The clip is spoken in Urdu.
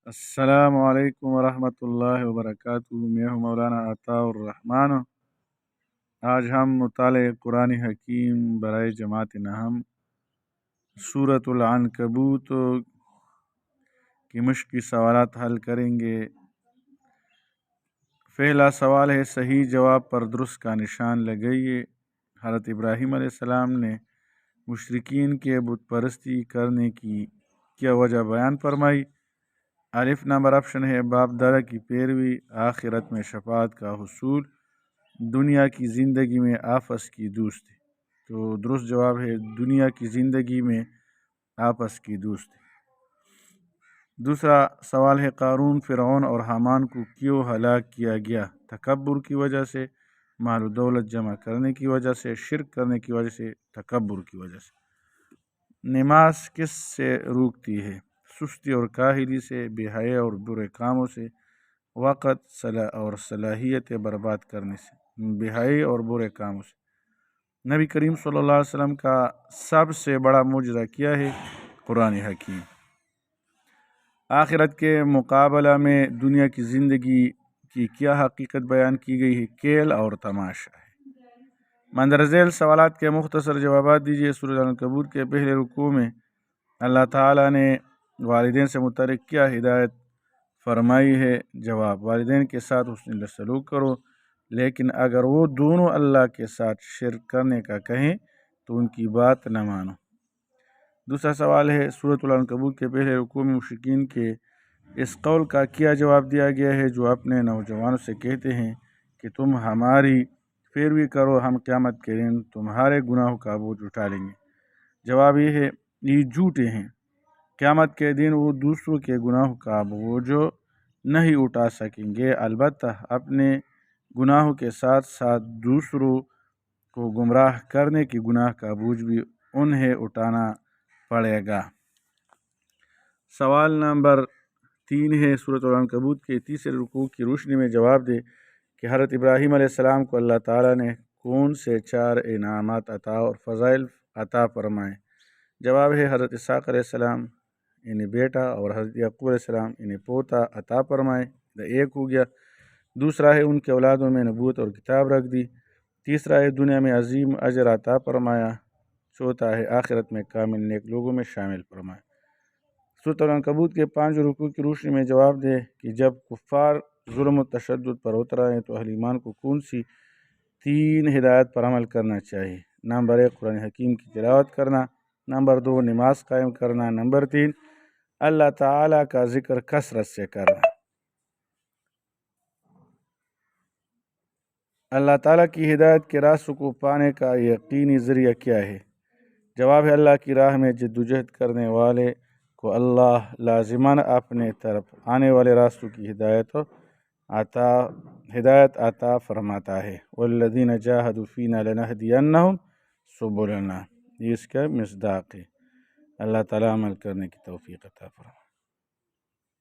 السلام علیکم ورحمۃ اللہ وبرکاتہ۔ میں ہوں مولانا عطاء الرحمن۔ آج ہم مطالعہ قرآن حکیم برائے جماعت نہم سورۃ العنکبوت کی مشقی سوالات حل کریں گے۔ پہلا سوال ہے، صحیح جواب پر درست کا نشان لگائیے۔ حضرت ابراہیم علیہ السلام نے مشرکین کے بت پرستی کرنے کی کیا وجہ بیان فرمائی؟ الف نمبر آپشن ہے باپ دادا کی پیروی، آخرت میں شفاعت کا حصول، دنیا کی زندگی میں آپس کی دوستی۔ تو درست جواب ہے دنیا کی زندگی میں آپس کی دوستی۔ دوسرا سوال ہے، قارون، فرعون اور حامان کو کیوں ہلاک کیا گیا؟ تکبر کی وجہ سے، مال و دولت جمع کرنے کی وجہ سے، شرک کرنے کی وجہ سے، تکبر کی وجہ سے۔ نماز کس سے روکتی ہے؟ سستی اور کاہلی سے، بے حیائی اور برے کاموں سے، وقت اور صلاحیتیں برباد کرنے سے۔ بے حیائی اور برے کاموں سے۔ نبی کریم صلی اللہ علیہ وسلم کا سب سے بڑا معجزہ کیا ہے؟ قرآن حکیم۔ آخرت کے مقابلہ میں دنیا کی زندگی کی کیا حقیقت بیان کی گئی ہے؟ کھیل اور تماشا ہے۔ مندرجہ ذیل سوالات کے مختصر جوابات دیجیے۔ سورۃ العنکبوت کے پہلے رکوع میں اللہ تعالیٰ نے والدین سے متعلق کیا ہدایت فرمائی ہے؟ جواب، والدین کے ساتھ حسن سلوک کرو، لیکن اگر وہ دونوں اللہ کے ساتھ شرک کرنے کا کہیں تو ان کی بات نہ مانو۔ دوسرا سوال ہے، سورۃ العنکبوت کے پہلے رکوع میں مشرکین کے اس قول کا کیا جواب دیا گیا ہے جو اپنے نوجوانوں سے کہتے ہیں کہ تم ہماری پیروی کرو، ہم قیامت کے دن تمہارے گناہوں کا بوجھ اٹھا لیں گے؟ جواب یہ ہے، یہ جھوٹے ہیں۔ قیامت کے دن وہ دوسروں کے گناہوں کا بوجھ نہیں اٹھا سکیں گے، البتہ اپنے گناہوں کے ساتھ ساتھ دوسروں کو گمراہ کرنے کے گناہ کا بوجھ بھی انہیں اٹھانا پڑے گا۔ سوال نمبر 3 ہے، سورۃ العنکبوت کے تیسرے رکوع کی روشنی میں جواب دے کہ حضرت ابراہیم علیہ السلام کو اللہ تعالیٰ نے کون سے 4 انعامات عطا اور فضائل عطا فرمائے؟ جواب ہے، حضرت اسحاق علیہ السلام انہیں بیٹا اور حضرت یعقوب علیہ السلام انہیں پوتا عطا فرمائے، ایک ہو گیا۔ دوسرا ہے ان کے اولادوں میں نبوت اور کتاب رکھ دی۔ تیسرا ہے دنیا میں عظیم اجر عطا فرمایا۔ چوتھا ہے آخرت میں کامل نیک لوگوں میں شامل فرمایا۔ سورۃ العنکبوت کے 5 رکوع کی روشنی میں جواب دے کہ جب کفار ظلم و تشدد پر اتر آئیں تو اہل ایمان کو کون سی 3 ہدایت پر عمل کرنا چاہیے؟ نمبر 1، قرآن حکیم کی تلاوت کرنا۔ نمبر 2، نماز قائم کرنا۔ نمبر 3، اللہ تعالیٰ کا ذکر کثرت سے کرنا۔ اللہ تعالیٰ کی ہدایت کے راستوں کو پانے کا یقینی ذریعہ کیا ہے؟ جواب ہے، اللہ کی راہ میں جدوجہد کرنے والے کو اللہ لازماً اپنے طرف آنے والے راستوں کی ہدایت عطا فرماتا ہے۔ والذین جاہدوا فینا لنہدینہم سبلنا، یہ اس کا مصداق ہے۔ اللہ تعالیٰ عمل کرنے کی توفیق عطا فرمائے۔